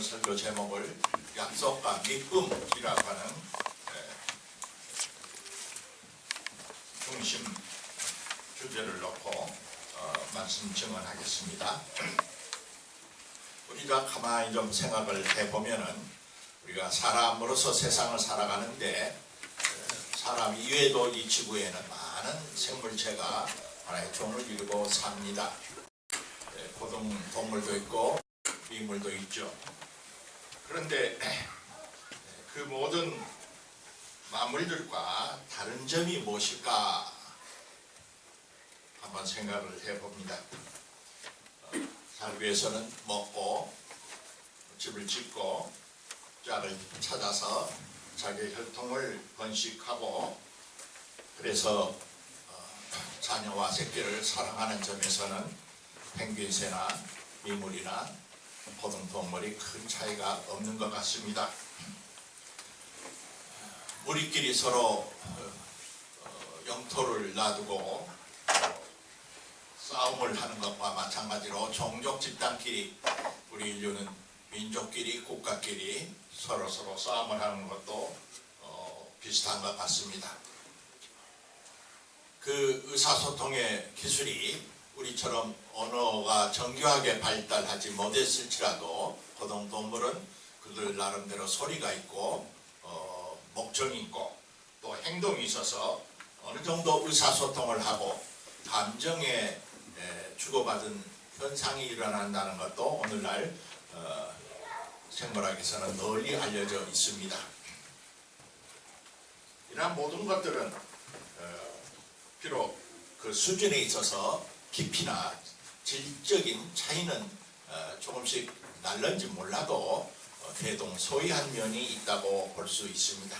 오늘 설교 제목을 약속과 기쁨이라고 하는 중심 주제를 놓고 말씀 증언하겠습니다. 우리가 가만히 좀 생각을 해보면은 우리가 사람으로서 세상을 살아가는데 사람 이외에도 이 지구에는 많은 생물체가 하나의 종을 이루고 삽니다. 고등동물도 있고 미물도 있죠. 그런데 그 모든 만물들과 다른 점이 무엇일까 한번 생각을 해봅니다. 살기 위해서는 먹고 집을 짓고 짝을 찾아서 자기 혈통을 번식하고 그래서 자녀와 새끼를 사랑하는 점에서는 펭귄새나 미물이나 고등동물이 큰 차이가 없는 것 같습니다. 우리끼리 서로 영토를 놔두고 싸움을 하는 것과 마찬가지로 종족 집단끼리 우리 인류는 민족끼리 국가끼리 서로 싸움을 하는 것도 비슷한 것 같습니다. 그 의사소통의 기술이 우리처럼 언어가 정교하게 발달하지 못했을지라도 고등동물은 그들 나름대로 소리가 있고 목청이 있고 또 행동이 있어서 어느 정도 의사소통을 하고 감정에 주고받은 현상이 일어난다는 것도 오늘날 생물학에서는 널리 알려져 있습니다. 이러한 모든 것들은 비록 그 수준에 있어서 깊이나 질적인 차이는 조금씩 날는지 몰라도 대동소이한 면이 있다고 볼 수 있습니다.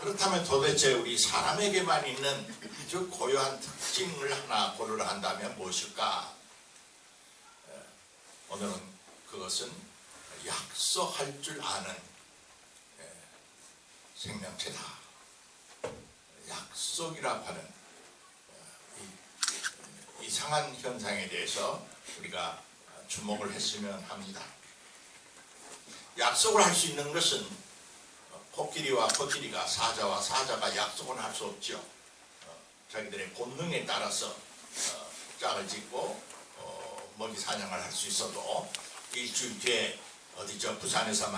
그렇다면 도대체 우리 사람에게만 있는 아주 고유한 특징을 하나 고르라 한다면 무엇일까? 오늘은 그것은 약속할 줄 아는 생명체다. 약속이라고 하는 이상한 현상에 대해서 우리가 주목을 했으면 합니다. 약속을 할 수 있는 것은 코끼리와 코끼리가 사자와 사자가 약속을 할 수 없죠. 자기들의 본능에 따라서 짝을 짓고 먹이 사냥을 할 수 있어도 일주일 뒤에 어디 저 부산에서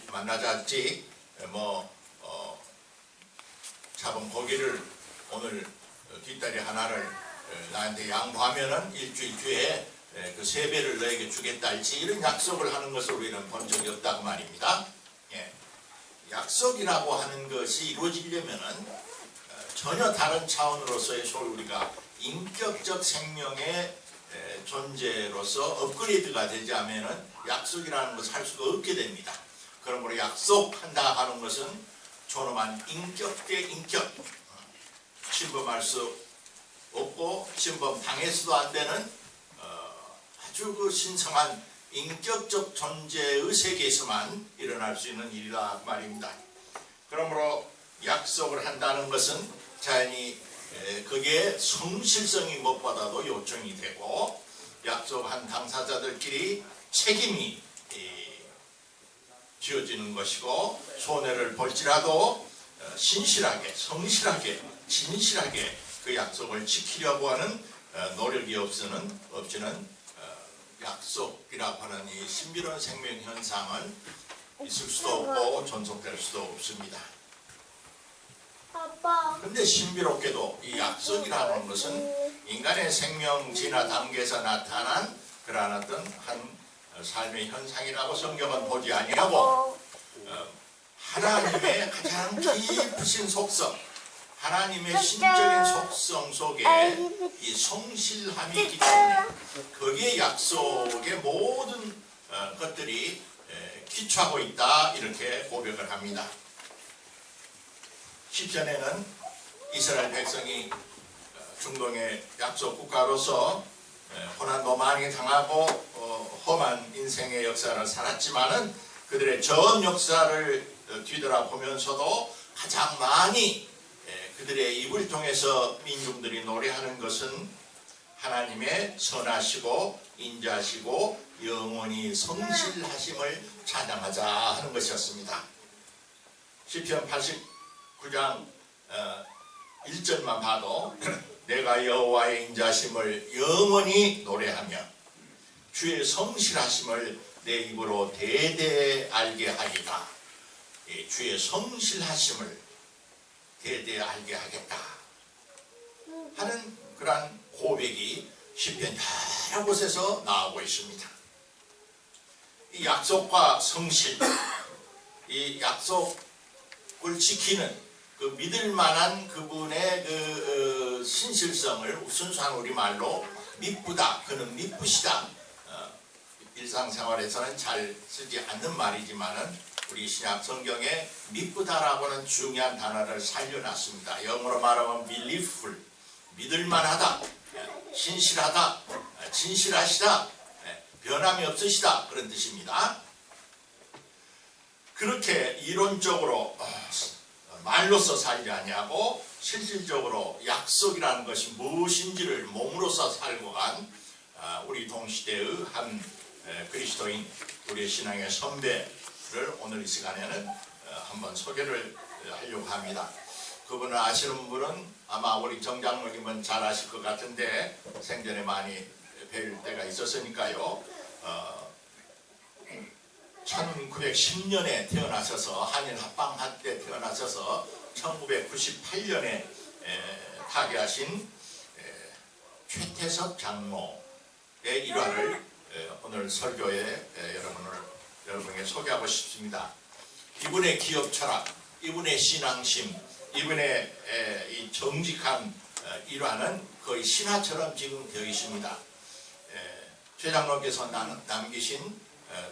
만나자지 잡은 고기를 오늘 뒷다리 하나를 나한테 양보하면은 일주일 뒤에 그 3배를 너에게 주겠다 할지 이런 약속을 하는 것을 우리는 본 적이 없다고 말입니다. 약속이라고 하는 것이 이루어지려면은 전혀 다른 차원으로서의 소위 우리가 인격적 생명의 존재로서 업그레이드가 되지 않으면은 약속이라는 것을 할 수가 없게 됩니다. 그러므로 약속한다 하는 것은 존엄한 인격 대 인격, 침범할 수 없고 침범 당해서도 안 되는 아주 그 신성한 인격적 존재의 세계에서만 일어날 수 있는 일이다 말입니다. 그러므로 약속을 한다는 것은 자연히 거기에 성실성이 무엇보다도 요청이 되고 약속한 당사자들끼리 책임이 지어지는 것이고 손해를 볼지라도 신실하게 성실하게 진실하게 그 약속을 지키려고 하는 노력이 없이는 약속이라고 하는 이 신비로운 생명 현상은 있을 수도 없고 존속될 수도 없습니다. 그런데 신비롭게도 이 약속이라는 것은 인간의 생명 진화 단계에서 나타난 그러한 어떤 한 삶의 현상이라고 성경은 보지 아니하고 하나님의 가장 깊으신 속성, 하나님의 신적인 속성 속에 이 성실함이 있기 때문에 거기에 약속의 모든 것들이 기초하고 있다 이렇게 고백을 합니다. 시편에는 이스라엘 백성이 중동의 약속 국가로서 고난도 많이 당하고 험한 인생의 역사를 살았지만은 그들의 전 역사를 뒤돌아보면서도 가장 많이 그들의 입을 통해서 민중들이 노래하는 것은 하나님의 선하시고 인자하시고 영원히 성실하심을 찬양하자 하는 것이었습니다. 시편 89장 1절만 봐도 내가 여호와의 인자심을 영원히 노래하며 주의 성실하심을 내 입으로 대대 알게 하리라. 예, 주의 성실하심을 대대 알게 하겠다 하는 그러한 고백이 시편 여러 곳에서 나오고 있습니다. 이 약속과 성실, 이 약속을 지키는 그 믿을 만한 그분의 그 신실성을 순수한 우리말로 미쁘다, 그는 미쁘시다. 일상생활에서는 잘 쓰지 않는 말이지만은 우리 신약 성경에 미쁘다라고는 중요한 단어를 살려놨습니다. 영어로 말하면 believeful, 믿을만하다, 신실하다, 진실하시다, 변함이 없으시다, 그런 뜻입니다. 그렇게 이론적으로 말로서 살지 아니하고 실질적으로 약속이라는 것이 무엇인지를 몸으로서 살고 간 우리 동시대의 한 그리스도인, 우리의 신앙의 선배를 오늘 이 시간에는 한번 소개를 하려고 합니다. 그분을 아시는 분은 아마 우리 정장로님은 잘 아실 것 같은데 생전에 많이 뵐 때가 있었으니까요. 1910년에 태어나셔서 한일 합방할 때 태어나셔서 1998년에 타계하신 최태석 장로의 일화를 오늘 설교에 여러분에게 소개하고 싶습니다. 이분의 기업 철학, 이분의 신앙심, 이분의 이 정직한 일화는 거의 신화처럼 지금 되어 있습니다. 최 장로께서 남기신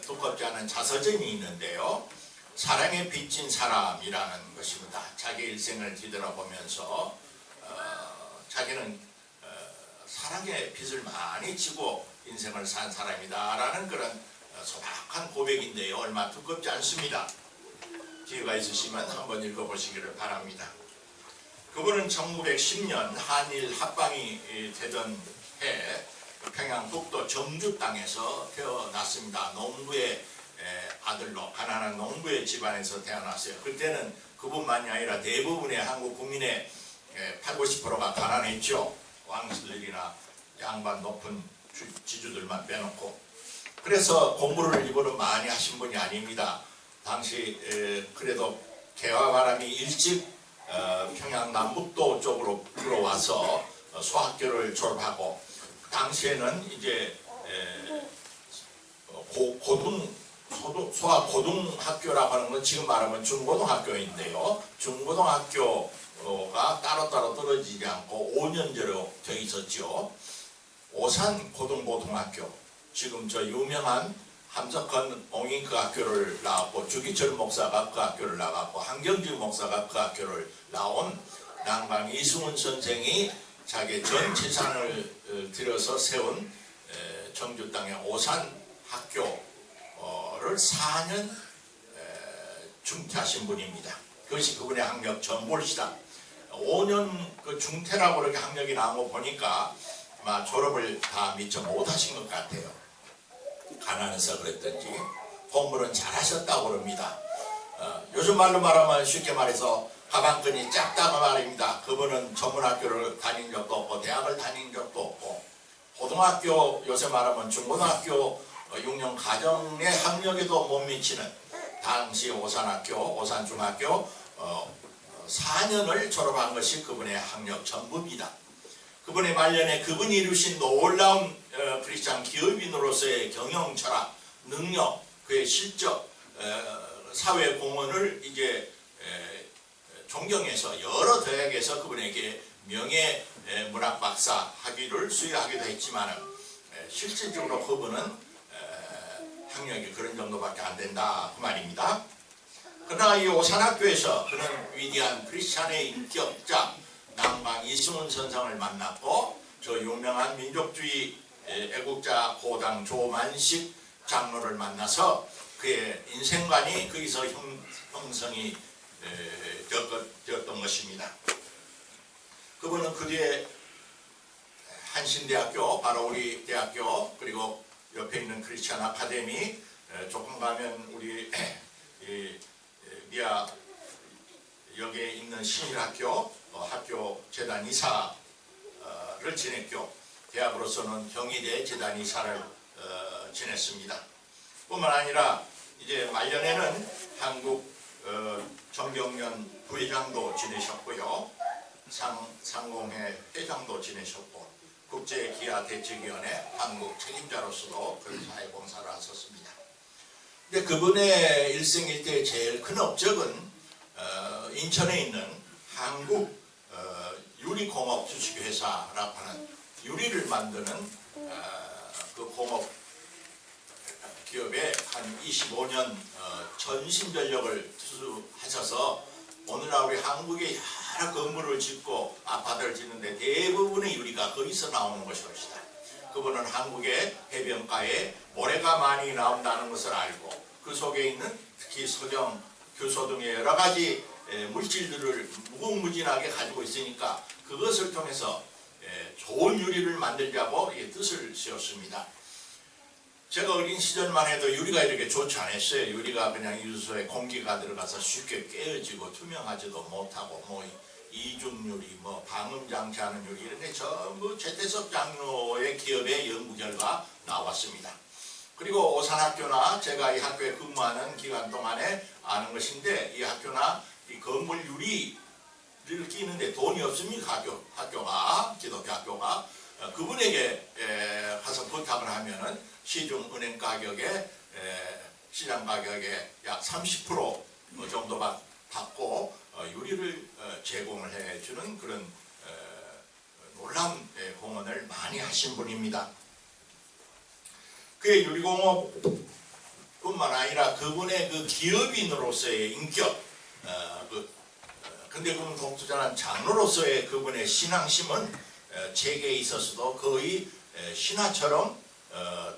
두껍지 않은 자서전이 있는데요. 사랑에 빚진 사람이라는 것입니다. 자기 일생을 뒤돌아보면서 자기는 사랑의 빚을 많이 지고 인생을 산 사람이다라는 그런 소박한 고백인데요. 얼마 두껍지 않습니다. 기회가 있으시면 한번 읽어보시기를 바랍니다. 그분은 1910년 한일 합방이 되던 해 평양 북도 정주 땅에서 태어났습니다. 농부의 아들로, 가난한 농부의 집안에서 태어났어요. 그때는 그분만이 아니라 대부분의 한국 국민의 80, 90%가 가난했죠. 왕실들이나 양반 높은 지주들만 빼놓고. 그래서 공부를 일부러 많이 하신 분이 아닙니다. 당시 그래도 개화바람이 일찍 평양 남북도 쪽으로 불어와서 소학교를 졸업하고, 당시에는 이제 소아고등학교라고 하는 건 지금 말하면 중고등학교인데요. 중고등학교가 따로따로 떨어지지 않고 5년제로 되어 있었죠. 오산 고등고등학교, 지금 저 유명한 함석헌 옹인 그 학교를 나왔고, 주기철 목사가 그 학교를 나왔고, 한경주 목사가 그 학교를 나온 남강 이승훈 선생이 자기 전 재산을 들여서 세운 정주 땅의 오산 학교를 4년 중퇴하신 분입니다. 그것이 그분의 학력 전부시다. 5년 그 중퇴라고 그렇게 학력이 나온 거 보니까 아마 졸업을 다 미처 못하신 것 같아요. 가난해서 그랬던지. 공부는 잘하셨다고 그럽니다. 요즘 말로 말하면 쉽게 말해서 가방끈이 작다고 말입니다. 그분은 전문학교를 다닌 적도 없고 대학을 다닌 적도 없고, 고등학교, 요새 말하면 중고등학교 6년 가정의 학력에도 못 미치는 당시 오산학교, 오산중학교 4년을 졸업한 것이 그분의 학력 전부입니다. 그분의 말년에 그분이 이루신 놀라운 크리스찬 기업인으로서의 경영 철학, 능력, 그의 실적, 사회 공헌을 이제 존경해서 여러 대학에서 그분에게 명예 문학 박사 학위를 수여하기도 했지만 실질적으로 그분은 학력이 그런 정도밖에 안 된다 그 말입니다. 그러나 이 오산학교에서 그는 위대한 크리스찬의 인격자 남강 이승훈 선생을 만났고, 저 유명한 민족주의 애국자 고당 조만식 장로를 만나서 그의 인생관이 거기서 형성이 되었던 것입니다. 그분은 그 뒤에 한신대학교, 바로 우리 대학교, 그리고 옆에 있는 크리스찬 아카데미, 조금 가면 우리 미아 역에 있는 신일학교 학교 재단 이사를 지냈고, 대학으로서는 경희대 재단 이사를 지냈습니다. 뿐만 아니라 이제 말년에는 한국 정경련 부회장도 지내셨고요, 상공회 회장도 지내셨고, 국제기아대책위원회 한국 책임자로서도 그 사회봉사를 하셨습니다. 근데 그분의 일생일대의 제일 큰 업적은 인천에 있는 한국 유리공업 주식회사라고 하는 유리를 만드는 그 공업 기업에 한 25년 전신전력을 투수하셔서 오늘날 우리 한국에 여러 건물을 짓고 아파트를 짓는데 대부분의 유리가 거기서 나오는 것입니다. 그분은 한국의 해변가에 모래가 많이 나온다는 것을 알고, 그 속에 있는 특히 석영, 교소 등의 여러 가지 물질들을 무궁무진하게 가지고 있으니까 그것을 통해서 좋은 유리를 만들자고 뜻을 씌웠습니다. 제가 어린 시절만 해도 유리가 이렇게 좋지 않았어요. 유리가 그냥 유수소에 공기가 들어가서 쉽게 깨어지고 투명하지도 못하고, 뭐 이중유리, 뭐 방음장치하는 유리, 이런 게 전부 최태석 장로의 기업의 연구 결과 나왔습니다. 그리고 오산학교나 제가 이 학교에 근무하는 기간 동안에 아는 것인데, 이 학교나 이 건물 유리를 끼는데 돈이 없습니까? 학교가, 기독교 학교가. 그분에게 가서 부탁을 하면은 시중은행 가격에 시장 가격의 약 30% 정도 받고 유리를 제공을 해주는 그런 놀라운 공헌을 많이 하신 분입니다. 그의 유리공업뿐만 아니라 그분의 그 기업인으로서의 인격, 근데 그분 독투자는 장로로서의 그분의 신앙심은 제게에 있어서도 거의 신하처럼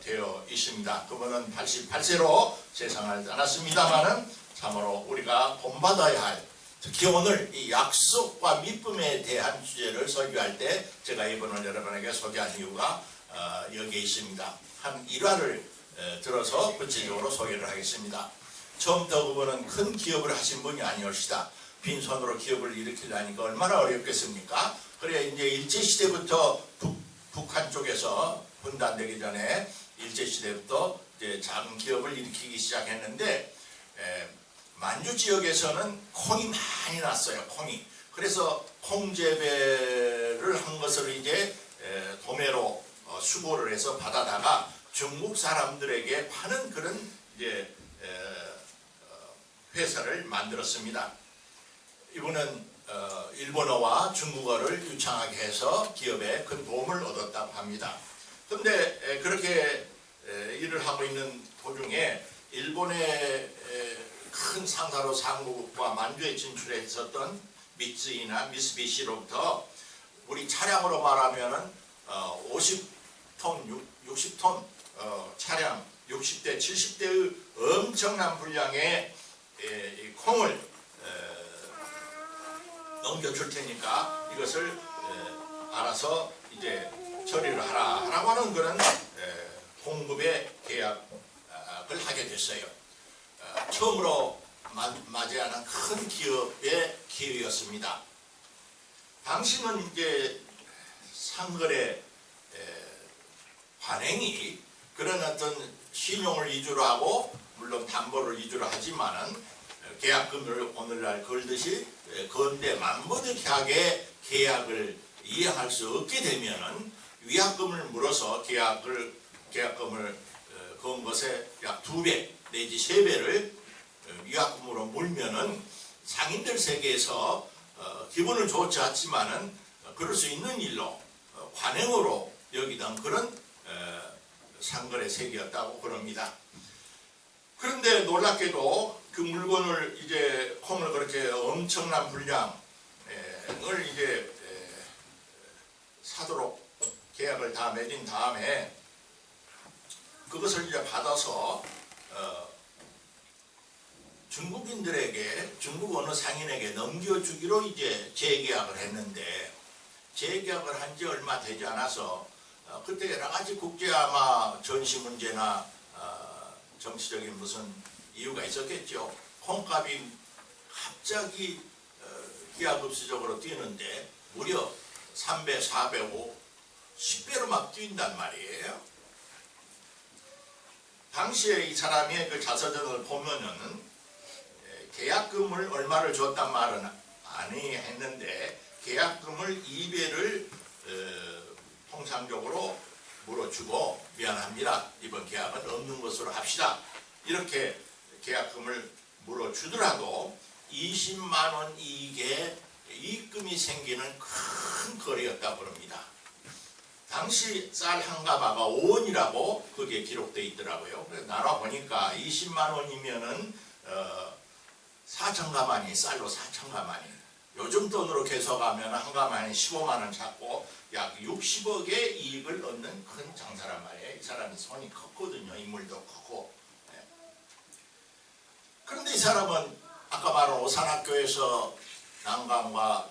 되어 있습니다. 그분은 88세로 세상을 떠났습니다마는 참으로 우리가 본받아야 할, 특히 오늘 이 약속과 믿음에 대한 주제를 설교할 때 제가 이분을 여러분에게 소개한 이유가 여기에 있습니다. 한 일화를 들어서 구체적으로 소개를 하겠습니다. 처음부터 그분은 큰 기업을 하신 분이 아니었시다. 빈손으로 기업을 일으키려니까 얼마나 어렵겠습니까? 그래 이제 일제시대부터 북한 쪽에서 분단되기 전에 일제시대부터 이제 작은 기업을 일으키기 시작했는데, 만주 지역에서는 콩이 많이 났어요. 콩이. 그래서 콩재배를 한 것을 이제 도매로 수고를 해서 받아다가 중국 사람들에게 파는 그런 이제 회사를 만들었습니다. 이분은 일본어와 중국어를 유창하게 해서 기업에 큰 도움을 얻었다고 합니다. 그런데 그렇게 일을 하고 있는 도중에 일본의 큰 상사로 상무국과 만주에 진출해 있었던 미쓰이나 미쓰비시로부터 우리 차량으로 말하면은 50톤, 60톤 차량 60대, 70대의 엄청난 분량의 콩을 넘겨줄 테니까 이것을 알아서 이제 처리를 하라고 하는 그런 공급의 계약을 하게 됐어요. 처음으로 맞이하는 큰 기업의 기회였습니다. 당시는 이제 상거래 관행이 그런 어떤 신용을 위주로 하고, 물론 담보를 위주로 하지만은 계약금을 오늘날 걸듯이 건대 만보득하게 계약을 이행할 수 없게 되면은 위약금을 물어서 계약금을 건 것에 약 2배 내지 3배를 위약금으로 물면은 상인들 세계에서 기분은 좋지 않지만은 그럴 수 있는 일로 관행으로 여기던 그런 상거래 세계였다고 그럽니다. 그런데 놀랍게도 그 물건을 이제 콩을 그렇게 엄청난 분량을 이제 사도록 계약을 다 맺은 다음에 그것을 이제 받아서 중국인들에게, 중국 어느 상인에게 넘겨주기로 이제 재계약을 했는데, 재계약을 한 지 얼마 되지 않아서 그때 여러 가지 국제 아마 전시 문제나 정치적인 무슨 이유가 있었겠죠. 콩값이 갑자기 기하급수적으로 뛰는데 무려 3배, 4배, 5, 10배로 막 뛴단 말이에요. 당시에 이 사람의 그 자서전을 보면은 계약금을 얼마를 줬단 말은 아니 했는데 계약금을 2배를 통상적으로 물어주고 미안합니다. 이번 계약은 없는 것으로 합시다. 이렇게 계약금을 물어주더라도 20만 원 이익에 이익금이 생기는 큰 거래였다고 합니다. 당시 쌀 한 가마가 5원이라고 그게 기록되어 있더라고요. 그래서 나눠보니까 20만 원이면은 4천 가마니, 쌀로 4천 가마니. 요즘 돈으로 계속하면 한 가마니 15만 원 잡고 약 60억의 이익을 얻는 큰 장사란 말이에요. 이 사람이 손이 컸거든요. 인물도 크고. 네. 그런데 이 사람은 아까 말한 오산학교에서 난강과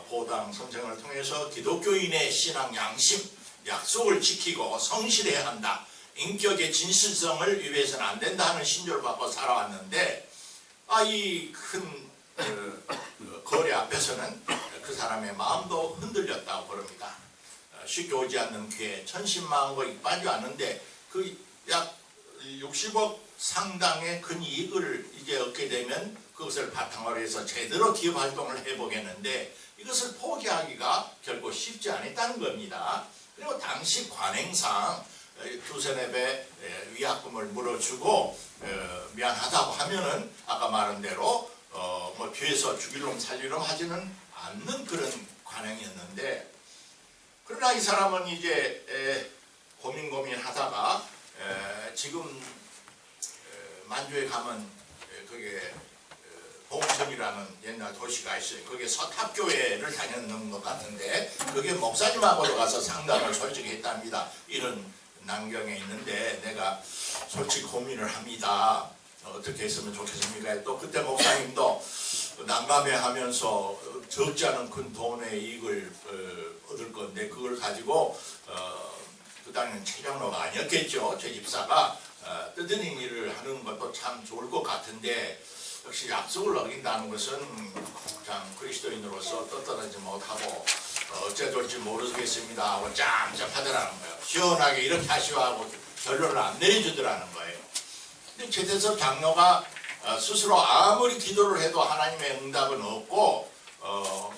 고당 선생을 통해서 기독교인의 신앙 양심, 약속을 지키고 성실해야 한다. 인격의 진실성을 위해서는 안 된다 하는 신조를 받고 살아왔는데 이 큰 거래 앞에서는 그 사람의 마음도 흔들렸다고 그럽니다. 쉽게 오지 않는 기회 천신만고가 빠지 않는데 그 약 60억 상당의 큰 이익을 이제 얻게 되면 그것을 바탕으로 해서 제대로 기업 활동을 해보겠는데 이것을 포기하기가 결코 쉽지 않았다는 겁니다. 그리고 당시 관행상 두세 배 위약금을 물어주고 미안하다고 하면은 아까 말한 대로 뭐 뒤에서 죽일 놈 살릴 놈 하지는 않는 그런 관행이었는데 그러나 이 사람은 이제 고민하다가 지금 만주에 가면 그게 봉천이라는 옛날 도시가 있어요. 그게 서탑교회를 다녔는 것 같은데 그게 목사님하고도 가서 상담을 솔직히 했답니다. 이런 난경에 있는데 내가 솔직히 고민을 합니다. 어떻게 했으면 좋겠습니까? 또 그때 목사님도 난감해하면서 적지 않은 큰 돈의 이익을 얻을 건데 그걸 가지고 그 당시에는 최장로가 아니었겠죠. 제 집사가 뜨드는 일을 하는 것도 참 좋을 것 같은데 역시 약속을 어긴다는 것은 참 그리스도인으로서 떳떳하지 못하고 어째 될지 모르겠습니다 하고 짬짬하더라는 거예요. 시원하게 이렇게 하시오 하고 결론을 안 내려주더라는 거예요. 근데 최태섭 장로가 스스로 아무리 기도를 해도 하나님의 응답은 없고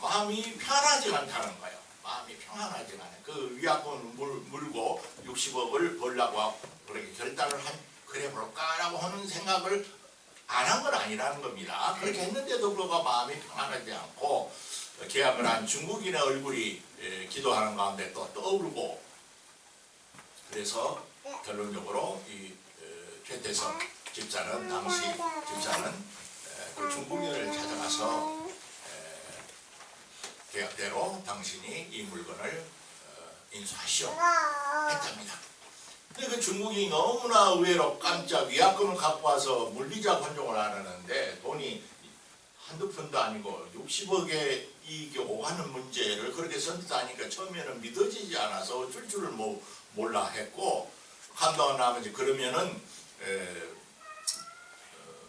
마음이 편하지 않다는 거예요. 마음이 평안하지 않아요. 그 위약금 물고 60억을 벌라고 그렇게 결단을 그래 볼까라고 하는 생각을 안 한 건 아니라는 겁니다. 그렇게 했는데도 불구하고 마음이 평안하지 않고 계약을 한 중국인의 얼굴이 기도하는 가운데 또 떠오르고 그래서 결론적으로 이 최태섭 집사는 당시 집사는 그 중국인을 찾아가서 계약대로 당신이 이 물건을 인수하시오 했답니다. 근데 그 중국인이 너무나 의외로 깜짝 위약금을 갖고 와서 물리자 혼종을 하려는데 돈이 한두 푼도 아니고 60억의 이익이 오가는 문제를 그렇게 선뜻하니까 처음에는 믿어지지 않아서 어쩔 줄을 몰라 했고 감동한 나머지 그러면은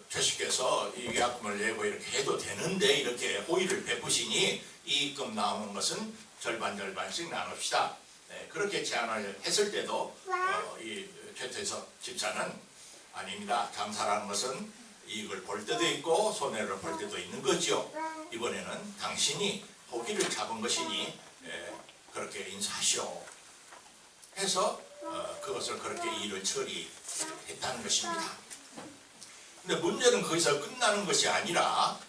최씨께서 이 위약금을 내고 이렇게 해도 되는데 이렇게 호의를 베푸시니 이익금 나오는 것은 절반씩 나눕시다. 그렇게 제안을 했을 때도 이 최태섭 집사는 아닙니다. 장사라는 것은 이익을 볼 때도 있고 손해를 볼 때도 있는 거죠. 이번에는 당신이 호기를 잡은 것이니 그렇게 인수하시오 해서 그것을 그렇게 일을 처리했다는 것입니다. 근데 문제는 거기서 끝나는 것이 아니라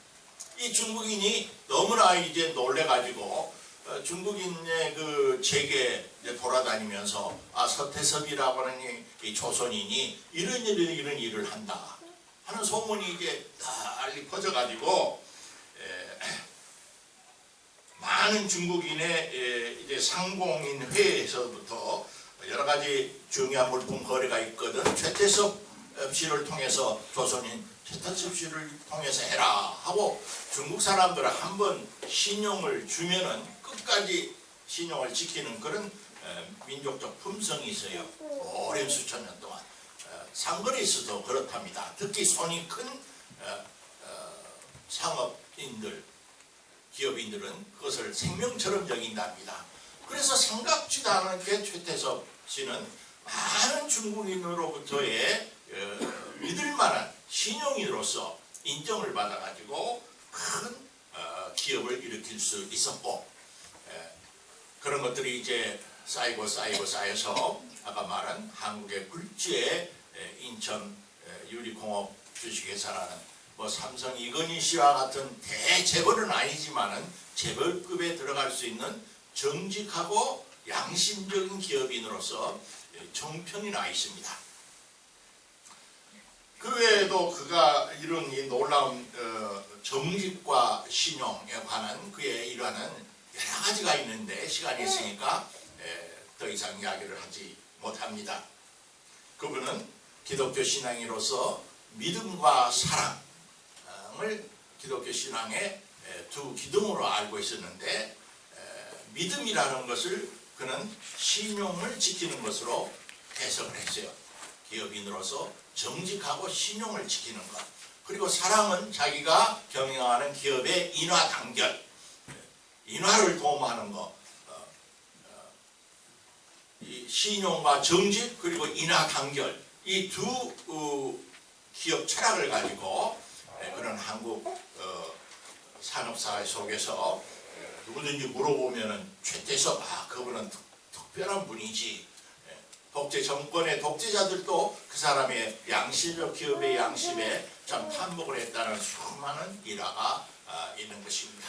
이 중국인이 너무나 이제 놀래가지고 중국인의 그 제게 돌아다니면서 서태섭이라고 하는 이 조선인이 이런 일을 한다 하는 소문이 이제 달리 퍼져가지고 많은 중국인의 이제 상공인 회에서부터 여러 가지 중요한 물품 거래가 있거든. 최태섭 씨를 통해서 조선인 최태섭 씨를 통해서 해라 하고 중국 사람들은 한번 신용을 주면은 끝까지 신용을 지키는 그런 민족적 품성이 있어요. 오랜 수천 년 동안 상거래에서도 그렇답니다. 특히 손이 큰 상업인들, 기업인들은 그것을 생명처럼 여긴답니다. 그래서 생각지도 않게 최태섭 씨는 많은 중국인으로부터의 믿을만한 신용인으로서 인정을 받아가지고 큰 기업을 일으킬 수 있었고, 그런 것들이 이제 쌓여서 아까 말한 한국의 굴지의 인천 유리공업 주식회사라는 뭐 삼성 이건희 씨와 같은 대재벌은 아니지만은 재벌급에 들어갈 수 있는 정직하고 양심적인 기업인으로서 정평이 나 있습니다. 그 외에도 그가 이룬 이 놀라운 정직과 신용에 관한 그의 일화는 여러 가지가 있는데 시간이 있으니까 더 이상 이야기를 하지 못합니다. 그분은 기독교 신앙인으로서 믿음과 사랑을 기독교 신앙의 두 기둥으로 알고 있었는데, 믿음이라는 것을 그는 신용을 지키는 것으로 해석을 했어요. 기업인으로서 정직하고 신용을 지키는 것. 그리고 사랑은 자기가 경영하는 기업의 인화 단결, 인화를 도모하는 것. 이 신용과 정직 그리고 인화 단결, 이 두 기업 철학을 가지고 그런 한국 산업사회 속에서 누구든지 물어보면은 최태섭, 그분은 특별한 분이지. 독재 정권의 독재자들도 그 사람의 양심적 기업의 양심에 참 탄복을 했다는 수많은 일화가 있는 것입니다.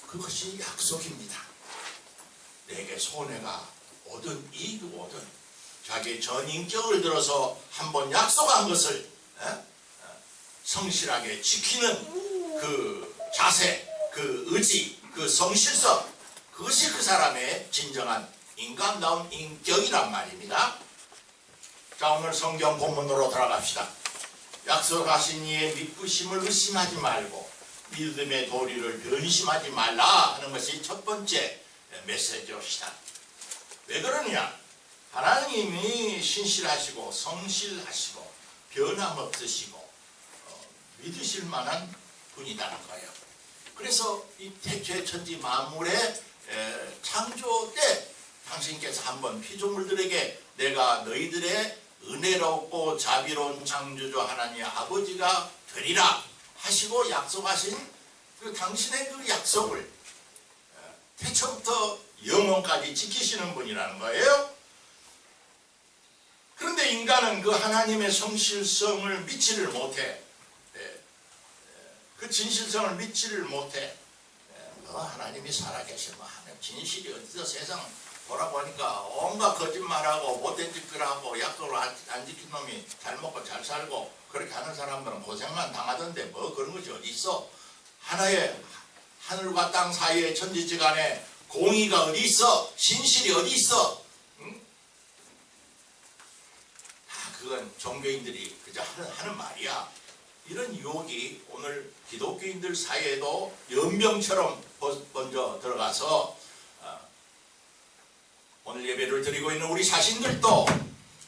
그것이 약속입니다. 내게 손해가 오든 이익이 오든 자기의 전인격을 들어서 한번 약속한 것을 성실하게 지키는 그 자세, 그 의지, 그 성실성, 그것이 그 사람의 진정한 인간다운 인격이란 말입니다. 자, 오늘 성경 본문으로 돌아갑시다. 약속하신 이의 믿부심을 의심하지 말고 믿음의 도리를 변심하지 말라 하는 것이 첫 번째 메시지입니다. 왜 그러냐? 하나님이 신실하시고 성실하시고 변함없으시고 믿으실 만한 분이라는 거예요. 그래서 이 태초의 천지 만물의 창조 때 당신께서 한번 피조물들에게 내가 너희들의 은혜롭고 자비로운 창조주 하나님의 아버지가 되리라 하시고 약속하신 그 당신의 그 약속을 태초부터 영원까지 지키시는 분이라는 거예요. 그런데 인간은 그 하나님의 성실성을 믿지를 못해. 그 진실성을 믿지를 못해. 하나님이 살아계시면 하나님 진실이 어디서 세상 돌아보니까 온갖 거짓말하고 못된 짓을 하고 약속을 안 지킨 놈이 잘 먹고 잘 살고 그렇게 하는 사람들은 고생만 당하던데 뭐 그런 것이 어디 있어? 하나의 하늘과 땅 사이의 천지지간에 공의가 어디 있어? 신실이 어디 있어? 응? 그건 종교인들이 그저 하는 말이야. 이런 유혹이 오늘 기독교인들 사이에도 연병처럼 먼저 들어가서 오늘 예배를 드리고 있는 우리 자신들도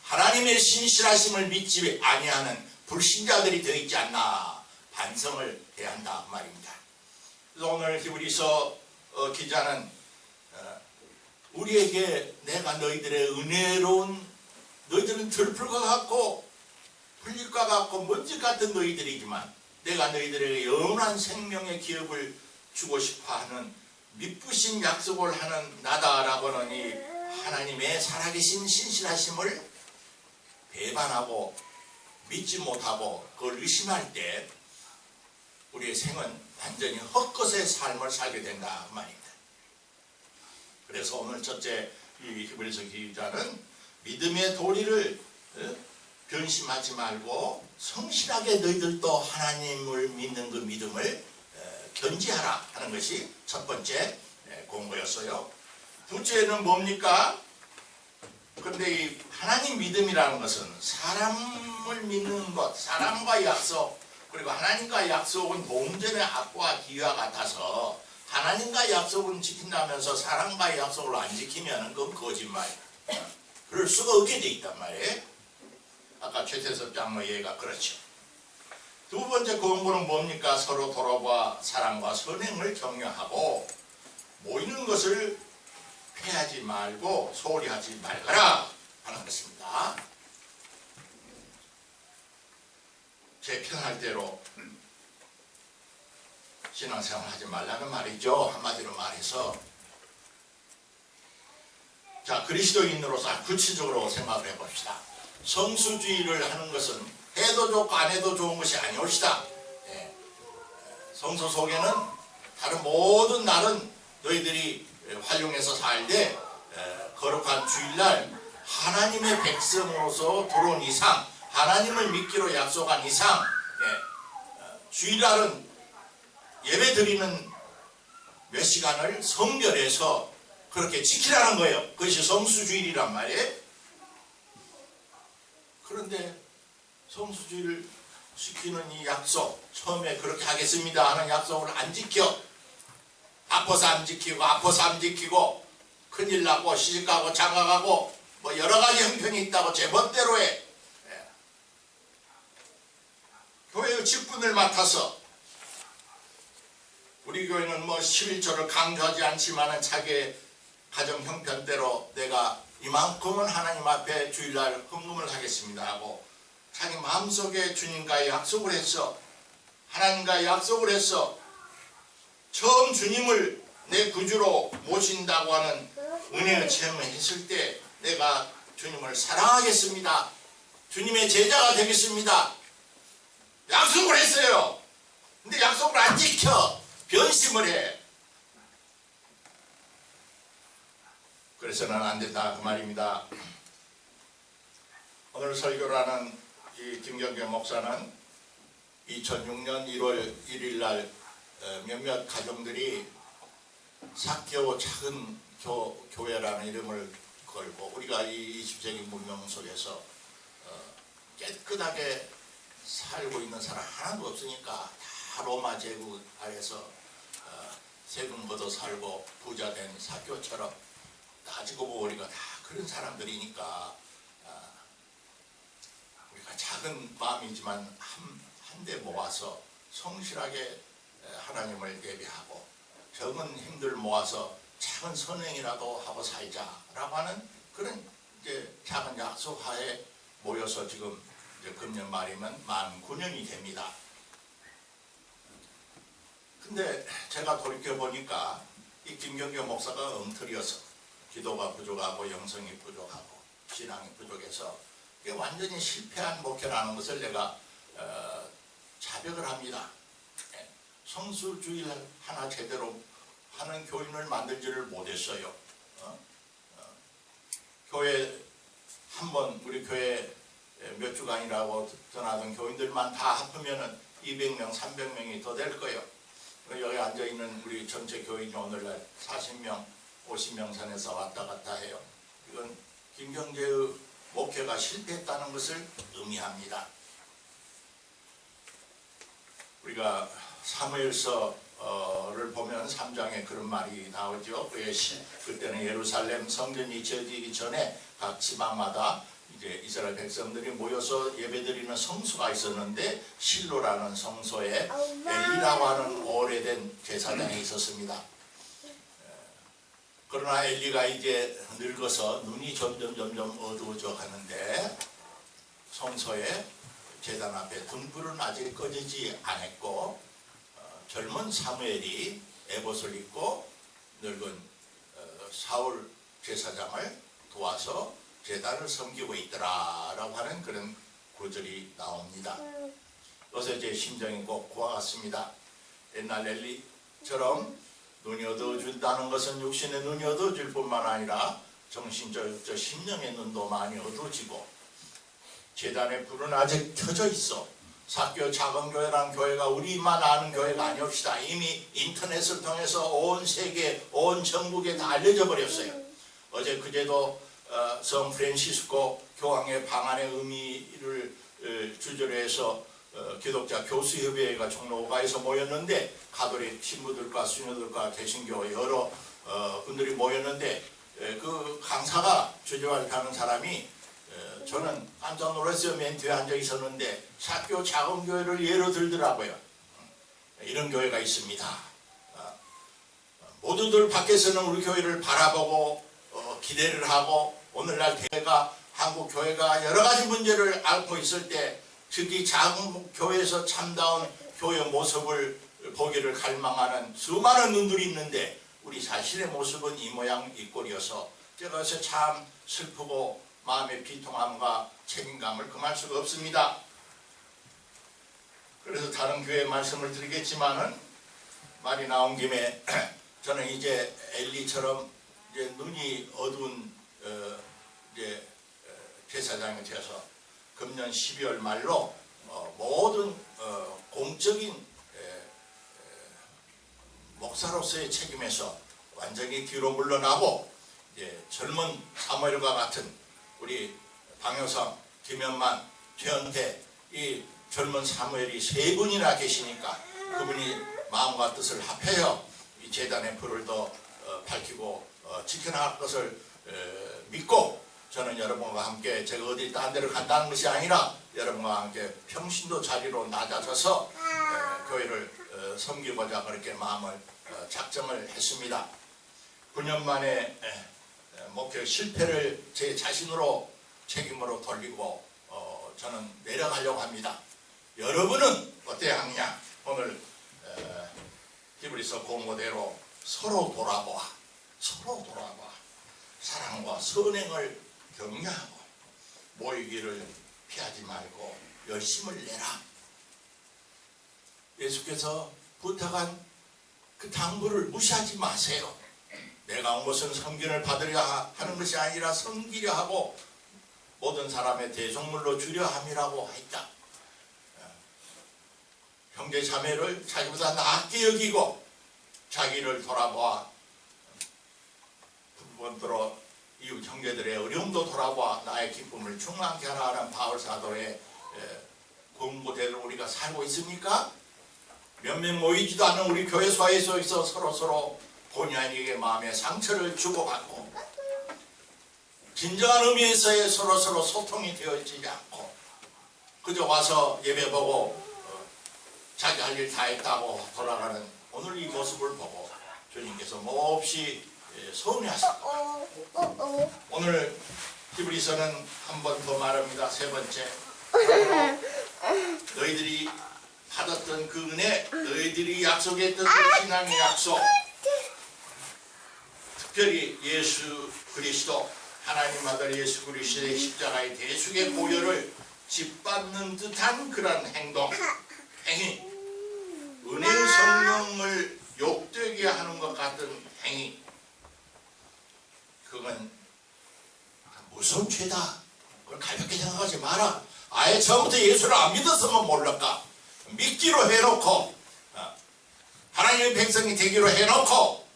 하나님의 신실하심을 믿지 아니하는 불신자들이 되어 있지 않나 반성을 해야 한다 말입니다. 그래서 오늘 히브리서 기자는 우리에게 내가 너희들의 은혜로운 너희들은 들풀과 같고 풀잎과 같고 먼지 같은 너희들이지만 내가 너희들에게 영원한 생명의 기업을 주고 싶어하는 믿부신 약속을 하는 나다라고는 이 하나님의 살아계신 신실하심을 배반하고 믿지 못하고 그걸 의심할 때 우리의 생은 완전히 헛것의 삶을 살게 된다 말입니다. 그래서 오늘 첫째 이 히브리서 기자는 믿음의 도리를 변심하지 말고 성실하게 너희들도 하나님을 믿는 그 믿음을 견지하라 하는 것이 첫 번째 공부였어요. 둘째는 뭡니까? 그런데 이 하나님 믿음이라는 것은 사람을 믿는 것, 사람과 약속, 그리고 하나님과 약속은 동전의 앞과 뒤와 같아서 하나님과 약속은 지킨다면서 사람과의 약속을 안 지키면 그건 거짓말이야. 그럴 수가 없게 돼 있단 말이에요. 아까 최태섭 장로 얘기가 그렇죠. 두 번째 공부는 뭡니까? 서로 돌아봐 사랑과 선행을 격려하고 모이는 것을 패하지 말고 소홀히 하지 말거라 하는 것입니다. 제 편할 대로 신앙생활 하지 말라는 말이죠. 한마디로 말해서 자, 그리스도인으로서 구체적으로 생각을 해봅시다. 성수주의를 하는 것은 해도 좋고 안 해도 좋은 것이 아니옵시다. 성서 속에는 다른 모든 날은 너희들이 활용해서 살되 거룩한 주일날 하나님의 백성으로서 들어온 이상, 하나님을 믿기로 약속한 이상, 주일날은 예배 드리는 몇 시간을 성별해서 그렇게 지키라는 거예요. 그것이 성수주일이란 말이에요. 그런데 성수주의를 지키는 이 약속, 처음에 그렇게 하겠습니다 하는 약속을 안 지켜. 아파서 안 지키고 아파서 안 지키고 큰일 나고 시집가고 장가가고 뭐 여러 가지 형편이 있다고 제멋대로 해. 교회의 직분을 맡아서 우리 교회는 뭐 11조를 강조하지 않지만은 자기의 가정 형편대로 내가 이만큼은 하나님 앞에 주일날 헌금을 하겠습니다 하고 자기 마음속에 주님과의 약속을 했어. 하나님과의 약속을 했어. 처음 주님을 내 구주로 모신다고 하는 은혜의 체험을 했을 때 내가 주님을 사랑하겠습니다. 주님의 제자가 되겠습니다. 약속을 했어요. 근데 약속을 안 지켜. 변심을 해. 그래서는 안 된다 그 말입니다. 오늘 설교를 하는 이 김경계 목사는 2006년 1월 1일 날 몇몇 가정들이 사개오 작은 교회라는 이름을 걸고 우리가 이 20세기 문명 속에서 깨끗하게 살고 있는 사람 하나도 없으니까 다 로마 제국 아래서 세금 걷어 살고 부자 된 사교처럼 따지고 보고 우리가 다 그런 사람들이니까 우리가 작은 마음이지만 한 대 모아서 성실하게 하나님을 예배하고 적은 힘들 모아서 작은 선행이라도 하고 살자라고 하는 그런 이제 작은 약속하에 모여서 지금 이제 금년 말이면 만 9년이 됩니다. 근데 제가 돌이켜 보니까 이 김경계 목사가 엉터리여서 기도가 부족하고 영성이 부족하고 신앙이 부족해서 이게 완전히 실패한 목회라는 것을 내가 자백을 합니다. 성수주일 하나 제대로 하는 교인을 만들지를 못했어요. 교회 한번 우리 교회 몇 주간이라고 전하던 교인들만 다 합하면은 200명, 300명이 더 될 거예요. 여기 앉아있는 우리 전체 교인이 오늘날 40명, 50명 선에서 왔다 갔다 해요. 이건 김경재의 목회가 실패했다는 것을 의미합니다. 우리가 사무엘서를 보면 3장에 그런 말이 나오죠. 그때는 예루살렘 성전이 지어지기 전에 각 지방마다 이제 이스라엘 백성들이 모여서 예배드리는 성소가 있었는데 실로라는 성소에 엘리라고 하는 오래된 제사장이 있었습니다. 그러나 엘리가 이제 늙어서 눈이 점점 어두워져 가는데 성소에 제단 앞에 등불은 아직 꺼지지 않았고 젊은 사무엘이 에봇을 입고 늙은 사울 제사장을 도와서 제단을 섬기고 있더라라고 하는 그런 구절이 나옵니다. 그래서 제 심정이 꼭 그와 같습니다. 옛날 엘리처럼 눈이 어두워진다는 것은 육신의 눈이 어두워질 뿐만 아니라 정신적 심령의 눈도 많이 어두워지고 제단의 불은 아직 켜져 있어. 사교 작은 교회란 교회가 우리만 아는 교회가 아니옵시다. 이미 인터넷을 통해서 온 세계, 온 전국에 다 알려져 버렸어요. 어제 그제도 성 프란시스코 교황의 방한의 의미를 주제로 해서 기독자 교수협의회가 종로가에서 모였는데 가톨릭 신부들과 수녀들과 개신교 여러 분들이 모였는데 그 강사가 주저하는 사람이 저는 깜짝 놀랐어요. 맨 뒤에 앉아 있었는데 샷교 작은 교회를 예로 들더라고요. 이런 교회가 있습니다. 모두들 밖에서는 우리 교회를 바라보고 기대를 하고 오늘날 교회가 한국 교회가 여러 가지 문제를 앓고 있을 때 특히 작은 교회에서 참다운 교회 모습을 보기를 갈망하는 수많은 눈들이 있는데 우리 자신의 모습은 이 모양 이 꼴이어서 제가 그래서 참 슬프고 마음의 비통함과 책임감을 금할 수가 없습니다. 그래서 다른 교회 말씀을 드리겠지만은 말이 나온 김에 저는 이제 엘리처럼 이제 눈이 어두운 이제 제사장이 되어서 금년 12월 말로 모든 공적인 목사로서의 책임에서 완전히 뒤로 물러나고 이제 젊은 사무엘과 같은 우리 방효상, 김현만, 최은태 이 젊은 사무엘이 세 분이나 계시니까 그분이 마음과 뜻을 합해요. 이 재단의 불을 더 밝히고 지켜나갈 것을 믿고 저는 여러분과 함께 제가 어디 딴 데를 간다는 것이 아니라 여러분과 함께 평신도 자리로 낮아져서 교회를 섬기고자 그렇게 마음을 작정을 했습니다. 9년 만에 목표 실패를 제 자신으로 책임으로 돌리고 저는 내려가려고 합니다. 여러분은 어때야 하느냐? 오늘 히브리서 공고대로 서로 돌아보아 사랑과 선행을 격려하고 모이기를 피하지 말고 열심을 내라. 예수께서 부탁한 그 당부를 무시하지 마세요. 내가 온 것은 섬김을 받으려 하는 것이 아니라 섬기려 하고 모든 사람의 대속물로 주려 함이라고 했다. 형제 자매를 자기보다 낫게 여기고 자기를 돌아보아 번들어 이웃 형제들의 어려움도 돌아보아 나의 기쁨을 충만케 하라 하는 바울 사도의 공고대로 우리가 살고 있습니까? 몇 명 모이지도 않은 우리 교회 사회에서 서로 본의 아니게 마음의 상처를 주고받고 진정한 의미에서의 서로 소통이 되어지지 않고 그저 와서 예배 보고 자기 할 일 다 했다고 돌아가는 오늘 이 모습을 보고 주님께서 몹시 서운해하셨다. 오늘 히브리서는 한 번 더 말합니다. 세 번째, 너희들이 받았던 그 은혜, 너희들이 약속했던 그 신앙의 약속, 특별히 예수 그리스도 하나님 아들 예수 그리스도의 십자가의 대속의 보혈을 짓밟는 듯한 그런 행위, 은혜의 성령을 욕되게 하는 것 같은 행위, 그건 무서운 죄다. 그걸 가볍게 생각하지 마라. 아예 처음부터 예수를 안 믿었으면 몰랄까. 믿기로 해놓고 하나님의 백성이 되기로 해놓고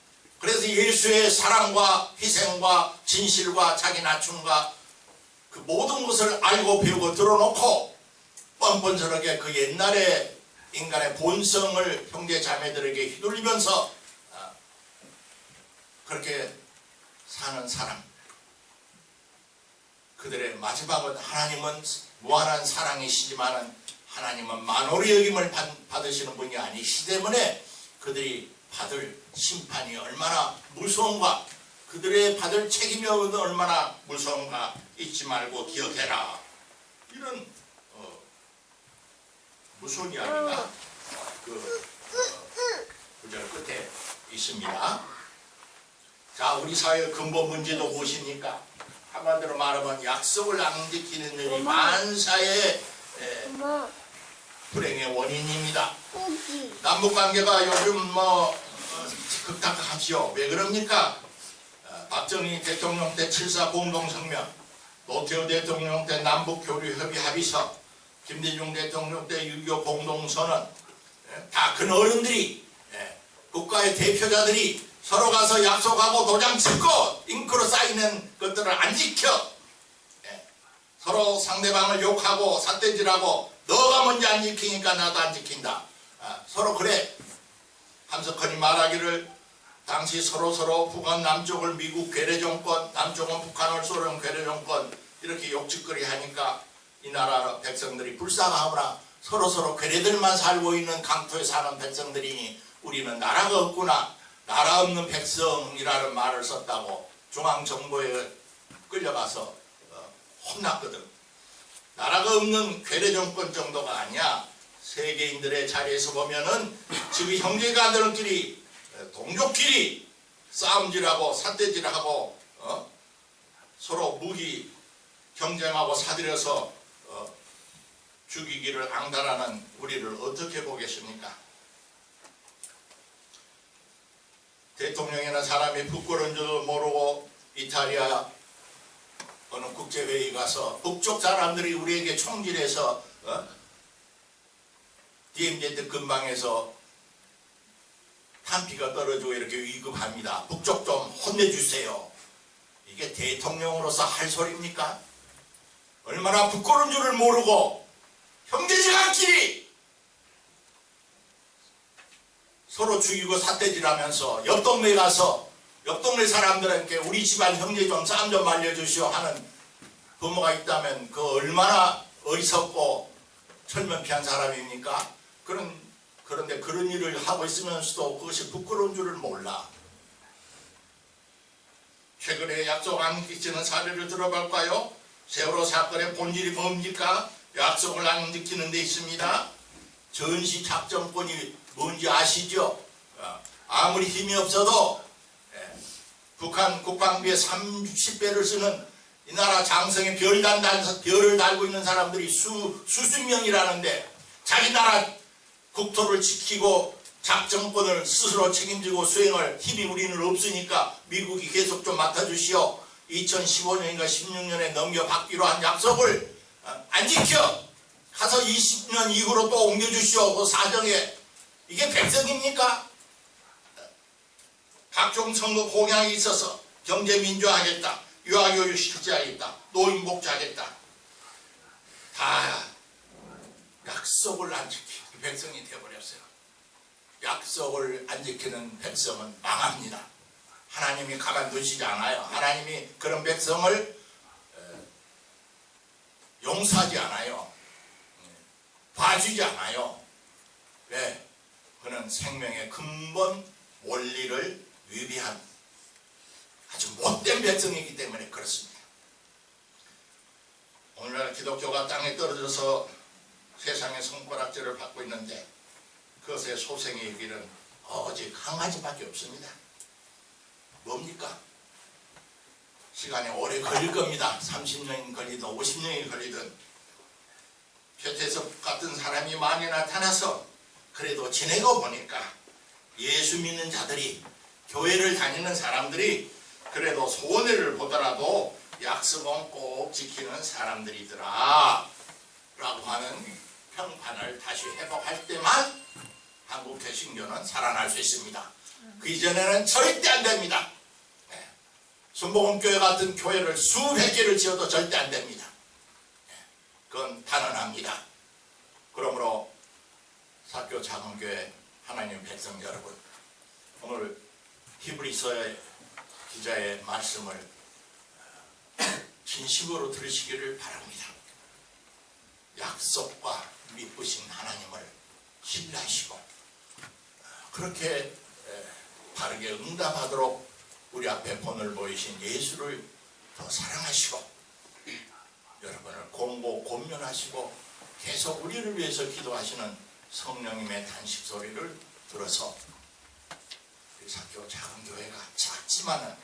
그래서 예수의 사랑과 희생과 진실과 자기 낮춤과 그 모든 것을 알고 배우고 들어놓고 뻔뻔스럽게 그 옛날의 인간의 본성을 형제 자매들에게 휘둘리면서 그렇게 사는 사람, 그들의 마지막은 하나님은 무한한 사랑이시지만 하나님은 만홀히 여김을 받으시는 분이 아니시기 때문에 그들이 받을 심판이 얼마나 무서운가, 그들의 받을 책임이 얼마나 무서운가 잊지 말고 기억해라. 이런 무서운 이야기가 그 구절 끝에 있습니다. 자, 우리 사회의 근본 문제도 무엇입니까? 한마디로 말하면 약속을 안 지키는 일이 만사의 불행의 원인입니다. 남북관계가 요즘 극락하지요. 왜 그럽니까? 박정희 대통령 때 7.4 공동성명, 노태우 대통령 때 남북교류협의 합의서, 김대중 대통령 때 6.25 공동선언, 다 큰 어른들이 국가의 대표자들이 서로 가서 약속하고 도장 찍고 잉크로 쌓이는 것들을 안 지켜 서로 상대방을 욕하고 삿대질하고 너가 먼저 안 지키니까 나도 안 지킨다. 서로 그래. 함석헌이 말하기를 당시 서로 북한 남쪽을 미국 괴뢰정권, 남쪽은 북한을 소련 괴뢰정권 이렇게 욕짓거리 하니까 이 나라 백성들이 불쌍하구나. 서로 괴뢰들만 살고 있는 강토에 사는 백성들이니 우리는 나라가 없구나. 나라 없는 백성이라는 말을 썼다고 중앙정보에 끌려가서 혼났거든. 나라가 없는 괴뢰정권 정도가 아니야. 세계인들의 자리에서 보면은 지금 형제가들끼리 동족끼리 싸움질하고 삿대질하고 서로 무기 경쟁하고 사들여서 죽이기를 앙달하는 우리를 어떻게 보겠습니까? 대통령이나 사람이 부끄러운 줄도 모르고 이탈리아 어느 국제회의 가서 북쪽 사람들이 우리에게 총질해서 DMZ 근방에서 탄피가 떨어지고 이렇게 위급합니다. 북쪽 좀 혼내주세요. 이게 대통령으로서 할 소리입니까? 얼마나 부끄러운 줄을 모르고 형제지간끼리 서로 죽이고 삿대질하면서 옆 동네 가서 옆 동네 사람들에게 우리 집안 형제 좀 싸움 좀 말려주시오 하는 부모가 있다면 그 얼마나 어리석고 철면피한 사람입니까? 그런데 그런 일을 하고 있으면서도 그것이 부끄러운 줄을 몰라. 최근에 약속 안 지키는 사례를 들어볼까요? 세월호 사건의 본질이 뭡니까? 약속을 안 지키는 데 있습니다. 전시 작전권이 뭔지 아시죠? 아무리 힘이 없어도 북한 국방비의 30배를 쓰는 이 나라 장성에 별을 달고 있는 사람들이 수십 명이라는데 자기 나라 국토를 지키고 작전권을 스스로 책임지고 수행할 힘이 우리는 없으니까 미국이 계속 좀 맡아주시오. 2015년인가 16년에 넘겨받기로 한 약속을 안 지켜 가서 20년 이후로 또 옮겨주시오. 그 사정에 이게 백성입니까? 각종 선거 공약이 있어서 경제 민주화하겠다, 유아교육 실시하겠다, 노인 복지하겠다. 다 약속을 안 지키는 백성이 되어버렸어요. 약속을 안 지키는 백성은 망합니다. 하나님이 가만두시지 않아요. 하나님이 그런 백성을 용서하지 않아요. 봐주지 않아요. 왜? 그는 생명의 근본 원리를 위배한 아주 못된 백성이기 때문에 그렇습니다. 오늘날 기독교가 땅에 떨어져서 세상의 손가락질을 받고 있는데 그것의 소생의 길은 오직 한 가지밖에 없습니다. 뭡니까? 시간이 오래 걸릴 겁니다. 30년이 걸리든 50년이 걸리든 최태섭 같은 사람이 많이 나타나서 그래도 지내고 보니까 예수 믿는 자들이 교회를 다니는 사람들이 그래도 손해를 보더라도 약속은 꼭 지키는 사람들이더라 라고 하는 평판을 다시 회복할 때만 한국 개신교는 살아날 수 있습니다. 그 이전에는 절대 안 됩니다. 순복음교회 같은 교회를 수백 개를 지어도 절대 안 됩니다. 그건 단언합니다. 그러므로 사교 작은교회 하나님 백성 여러분, 오늘 히브리서의 기자의 말씀을 진심으로 들으시기를 바랍니다. 약속과 믿으신 하나님을 신뢰하시고 그렇게 바르게 응답하도록 우리 앞에 본을 보이신 예수를 더 사랑하시고 여러분을 공고 권면하시고 계속 우리를 위해서 기도하시는 성령님의 단식 소리를 들어서 우리 사교 작은 교회가 작지만은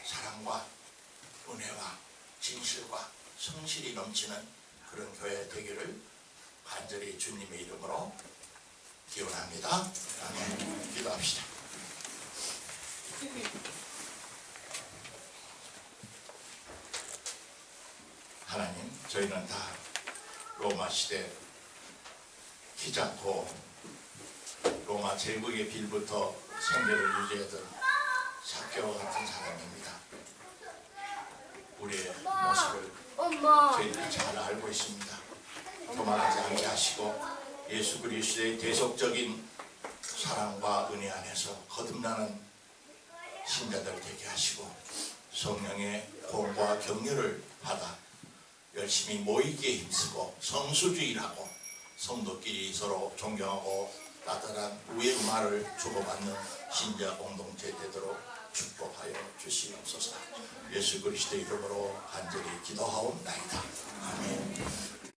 사랑과 은혜와 진실과 성실이 넘치는 그런 교회 되기를 간절히 주님의 이름으로 기원합니다. 아멘. 기도합시다. 하나님, 저희는 다 로마 시대 기잡고 로마 제국의 빌부터 생계를 유지하던 사개와 같은 사람입니다. 우리의 모습을 저희들이 잘 알고 있습니다. 교만하지 않게 하시고 예수 그리스도의 대속적인 사랑과 은혜 안에서 거듭나는 신자들 되게 하시고 성령의 공과 격려를 받아 열심히 모이기에 힘쓰고 성수주의라고 성도끼리 서로 존경하고 따뜻한 우애 음화를 주고받는 신자 공동체 되도록 축복하여 주시옵소서. 예수 그리스도 이름으로 간절히 기도하옵나이다. 아멘.